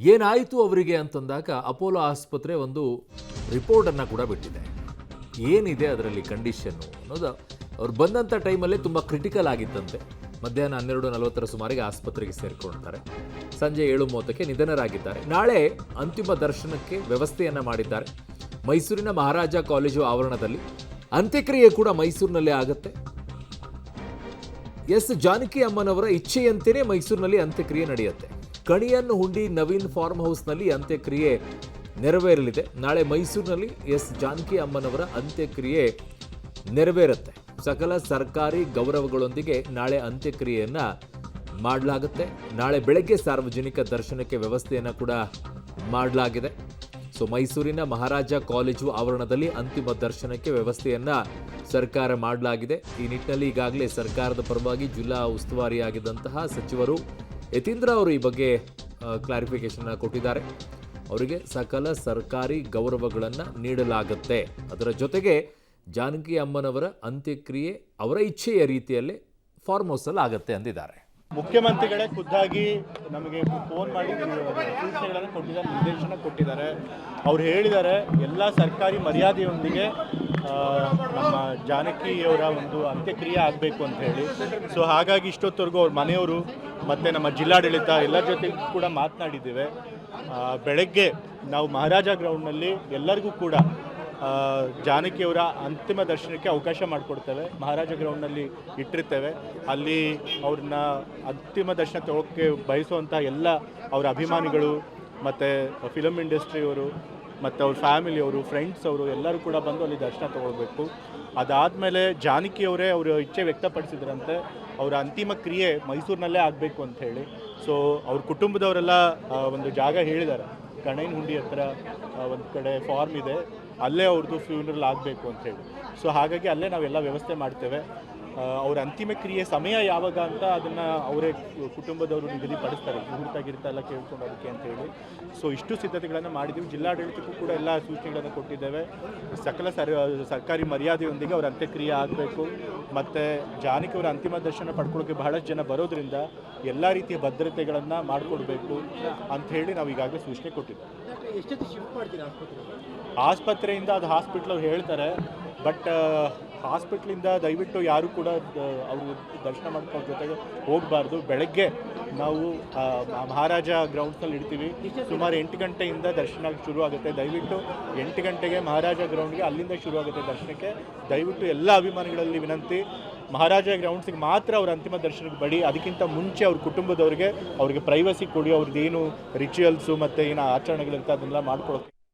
ಏನಾಯಿತು ಅವರಿಗೆ ಅಂತಂದಾಗ ಅಪೋಲೋ ಆಸ್ಪತ್ರೆ ಒಂದು ರಿಪೋರ್ಟನ್ನು ಕೂಡ ಬಿಟ್ಟಿದೆ. ಏನಿದೆ ಅದರಲ್ಲಿ ಕಂಡೀಷನ್ನು ಅನ್ನೋದು ಅವ್ರು ಬಂದಂಥ ಟೈಮಲ್ಲೇ ತುಂಬ ಕ್ರಿಟಿಕಲ್ ಆಗಿತ್ತಂತೆ. ಮಧ್ಯಾಹ್ನ 12:40 ಸುಮಾರಿಗೆ ಆಸ್ಪತ್ರೆಗೆ ಸೇರಿಕೊಳ್ತಾರೆ. ಸಂಜೆ 7:30ಕ್ಕೆ ನಿಧನರಾಗಿದ್ದಾರೆ. ನಾಳೆ ಅಂತಿಮ ದರ್ಶನಕ್ಕೆ ವ್ಯವಸ್ಥೆಯನ್ನು ಮಾಡಿದ್ದಾರೆ. ಮೈಸೂರಿನ ಮಹಾರಾಜ ಕಾಲೇಜು ಆವರಣದಲ್ಲಿ ಅಂತ್ಯಕ್ರಿಯೆ ಕೂಡ ಮೈಸೂರಿನಲ್ಲೇ ಆಗುತ್ತೆ. ಎಸ್ ಜಾನಕಿ ಅಮ್ಮನವರ ಇಚ್ಛೆಯಂತೆಯೇ ಮೈಸೂರಿನಲ್ಲಿ ಅಂತ್ಯಕ್ರಿಯೆ ನಡೆಯುತ್ತೆ. ಕಣಿಯನ್ನು ಹುಂಡಿ ನವೀನ್ ಫಾರ್ಮ್ ಹೌಸ್ನಲ್ಲಿ ಅಂತ್ಯಕ್ರಿಯೆ ನೆರವೇರಲಿದೆ. ನಾಳೆ ಮೈಸೂರಿನಲ್ಲಿ ಎಸ್ ಜಾನಕಿ ಅಮ್ಮನವರ ಅಂತ್ಯಕ್ರಿಯೆ ನೆರವೇರುತ್ತೆ. ಸಕಲ ಸರ್ಕಾರಿ ಗೌರವಗಳೊಂದಿಗೆ ನಾಳೆ ಅಂತ್ಯಕ್ರಿಯೆಯನ್ನು ಮಾಡಲಾಗುತ್ತೆ. ನಾಳೆ ಬೆಳಗ್ಗೆ ಸಾರ್ವಜನಿಕ ದರ್ಶನಕ್ಕೆ ವ್ಯವಸ್ಥೆಯನ್ನು ಕೂಡ ಮಾಡಲಾಗಿದೆ. ಸೊ ಮೈಸೂರಿನ ಮಹಾರಾಜ ಕಾಲೇಜು ಆವರಣದಲ್ಲಿ ಅಂತಿಮ ದರ್ಶನಕ್ಕೆ ವ್ಯವಸ್ಥೆಯನ್ನು ಸರ್ಕಾರ ಮಾಡಲಾಗಿದೆ. ಈ ನಿಟ್ಟಿನಲ್ಲಿ ಈಗಾಗಲೇ ಸರ್ಕಾರದ ಪರವಾಗಿ ಜಿಲ್ಲಾ ಉಸ್ತುವಾರಿಯಾಗಿದ್ದಂತಹ ಸಚಿವರು ಯತೀಂದ್ರ ಅವರು ಈ ಬಗ್ಗೆ ಕ್ಲಾರಿಫಿಕೇಶನ್ ಕೊಟ್ಟಿದ್ದಾರೆ. ಅವರಿಗೆ ಸಕಲ ಸರ್ಕಾರಿ ಗೌರವಗಳನ್ನು ನೀಡಲಾಗುತ್ತೆ. ಅದರ ಜೊತೆಗೆ ಜಾನಕಿ ಅಮ್ಮನವರ ಅಂತ್ಯಕ್ರಿಯೆ ಅವರ ಇಚ್ಛೆಯ ರೀತಿಯಲ್ಲೇ ಫಾರ್ಮ್ ಹೌಸಲ್ಲಿ ಆಗುತ್ತೆ ಅಂದಿದ್ದಾರೆ. ಮುಖ್ಯಮಂತ್ರಿಗಳೇ ಖುದ್ದಾಗಿ ನಮಗೆ ಫೋನ್ ಮಾಡಿ ಸೂಚನೆಗಳನ್ನು ಕೊಟ್ಟಿದ್ದಾರೆ, ನಿರ್ದೇಶನ ಕೊಟ್ಟಿದ್ದಾರೆ. ಅವ್ರು ಹೇಳಿದ್ದಾರೆ ಎಲ್ಲ ಸರ್ಕಾರಿ ಮರ್ಯಾದೆಯೊಂದಿಗೆ ನಮ್ಮ ಜಾನಕಿಯವರ ಒಂದು ಅಂತ್ಯಕ್ರಿಯೆ ಆಗಬೇಕು ಅಂತ ಹೇಳಿ. ಸೊ ಹಾಗಾಗಿ ಇಷ್ಟೊತ್ತವರೆಗೂ ಅವ್ರ ಮನೆಯವರು ಮತ್ತು ನಮ್ಮ ಜಿಲ್ಲಾಡಳಿತ ಎಲ್ಲರ ಜೊತೆಗೂ ಕೂಡ ಮಾತನಾಡಿದ್ದೇವೆ. ಬೆಳಗ್ಗೆ ನಾವು ಮಹಾರಾಜ ಗ್ರೌಂಡ್ನಲ್ಲಿ ಎಲ್ಲರಿಗೂ ಕೂಡ ಜಾನಕಿಯವರ ಅಂತಿಮ ದರ್ಶನಕ್ಕೆ ಅವಕಾಶ ಮಾಡಿಕೊಡ್ತೇವೆ. ಮಹಾರಾಜ ಗ್ರೌಂಡ್ನಲ್ಲಿ ಇಟ್ಟಿರ್ತೇವೆ. ಅಲ್ಲಿ ಅವ್ರನ್ನ ಅಂತಿಮ ದರ್ಶನ ತಗೊಳ್ಳೋಕ್ಕೆ ಬಯಸುವಂಥ ಎಲ್ಲ ಅವರ ಅಭಿಮಾನಿಗಳು ಮತ್ತು ಫಿಲಮ್ ಇಂಡಸ್ಟ್ರಿಯವರು ಮತ್ತು ಅವ್ರ ಫ್ಯಾಮಿಲಿಯವರು, ಫ್ರೆಂಡ್ಸ್ ಅವರು ಎಲ್ಲರೂ ಕೂಡ ಬಂದು ಅಲ್ಲಿ ದರ್ಶನ ತೊಗೊಳ್ಬೇಕು. ಅದಾದಮೇಲೆ ಜಾನಕಿಯವರೇ ಅವರು ಇಚ್ಛೆ ವ್ಯಕ್ತಪಡಿಸಿದ್ರಂತೆ ಅವರ ಅಂತಿಮ ಕ್ರಿಯೆ ಮೈಸೂರಿನಲ್ಲೇ ಆಗಬೇಕು ಅಂತ ಹೇಳಿ. ಸೊ ಅವ್ರ ಕುಟುಂಬದವರೆಲ್ಲ ಒಂದು ಜಾಗ ಹೇಳಿದ್ದಾರೆ, ಕಣೈನಹುಂಡಿ ಹತ್ರ ಒಂದು ಕಡೆ ಫಾರ್ಮ್ ಇದೆ, ಅಲ್ಲೇ ಅವ್ರದ್ದು ಫ್ಯೂನರಲ್ ಆಗಬೇಕು ಅಂತ ಹೇಳಿ. ಸೊ ಹಾಗಾಗಿ ಅಲ್ಲೇ ನಾವೆಲ್ಲ ವ್ಯವಸ್ಥೆ ಮಾಡ್ತೇವೆ. ಅವ್ರ ಅಂತಿಮ ಕ್ರಿಯೆ ಸಮಯ ಯಾವಾಗ ಅಂತ ಅದನ್ನು ಅವರೇ ಕುಟುಂಬದವರು ನಿಗದಿಪಡಿಸ್ತಾರೆ, ಮುಹೂರ್ತ ಎಲ್ಲ ಕೇಳ್ಕೊಂಡು ಅದಕ್ಕೆ ಅಂತ ಹೇಳಿ. ಸೊ ಇಷ್ಟು ಸಿದ್ಧತೆಗಳನ್ನು ಮಾಡಿದ್ದೀವಿ. ಜಿಲ್ಲಾಡಳಿತಕ್ಕೂ ಕೂಡ ಎಲ್ಲ ಸೂಚನೆಗಳನ್ನು ಕೊಟ್ಟಿದ್ದೇವೆ. ಸಕಲ ಸರ್ಕಾರಿ ಮರ್ಯಾದೆಯೊಂದಿಗೆ ಅವ್ರ ಅಂತ್ಯಕ್ರಿಯೆ ಆಗಬೇಕು. ಮತ್ತು ಜಾನಕಿಯವರ ಅಂತಿಮ ದರ್ಶನ ಪಡ್ಕೊಳ್ಳೋಕ್ಕೆ ಬಹಳಷ್ಟು ಜನ ಬರೋದ್ರಿಂದ ಎಲ್ಲ ರೀತಿಯ ಭದ್ರತೆಗಳನ್ನು ಮಾಡಿಕೊಡ್ಬೇಕು ಅಂಥೇಳಿ ನಾವು ಈಗಾಗಲೇ ಸೂಚನೆ ಕೊಟ್ಟಿದ್ದೇವೆ. ಆಸ್ಪತ್ರೆಯಿಂದ ಅದು ಹಾಸ್ಪಿಟ್ಲ್ ಅವ್ರು ಹೇಳ್ತಾರೆ. ಬಟ್ ಹಾಸ್ಪಿಟ್ಲಿಂದ ದಯವಿಟ್ಟು ಯಾರು ಕೂಡ ಅವರು ದರ್ಶನ ಮಾಡ್ಕೊಳ್ಳೋ ಜೊತೆಗೆ ಹೋಗಬಾರ್ದು. ಬೆಳಗ್ಗೆ ನಾವು ಮಹಾರಾಜ ಗ್ರೌಂಡ್ಸ್ನಲ್ಲಿ ಇಡ್ತೀವಿ. ಸುಮಾರು 8 ಗಂಟೆಯಿಂದ ದರ್ಶನ ಶುರು ಆಗುತ್ತೆ. ದಯವಿಟ್ಟು 8 ಗಂಟೆಗೆ ಮಹಾರಾಜ ಗ್ರೌಂಡ್ಗೆ ಅಲ್ಲಿಂದ ಶುರು ಆಗುತ್ತೆ ದರ್ಶನಕ್ಕೆ. ದಯವಿಟ್ಟು ಎಲ್ಲ ಅಭಿಮಾನಿಗಳಲ್ಲಿ ವಿನಂತಿ, ಮಹಾರಾಜ ಗ್ರೌಂಡ್ಸಿಗೆ ಮಾತ್ರ ಅವ್ರ ಅಂತಿಮ ದರ್ಶನಕ್ಕೆ ಬಡಿ. ಅದಕ್ಕಿಂತ ಮುಂಚೆ ಅವ್ರ ಕುಟುಂಬದವ್ರಿಗೆ ಅವ್ರಿಗೆ ಪ್ರೈವಸಿ ಕೊಡಿ. ಅವ್ರದ್ದೇನು ರಿಚುವಲ್ಸು ಮತ್ತು ಏನು ಆಚರಣೆಗಳಿರುತ್ತೆ ಅದನ್ನೆಲ್ಲ ಮಾಡ್ಕೊಳ್ಳೋಕೆ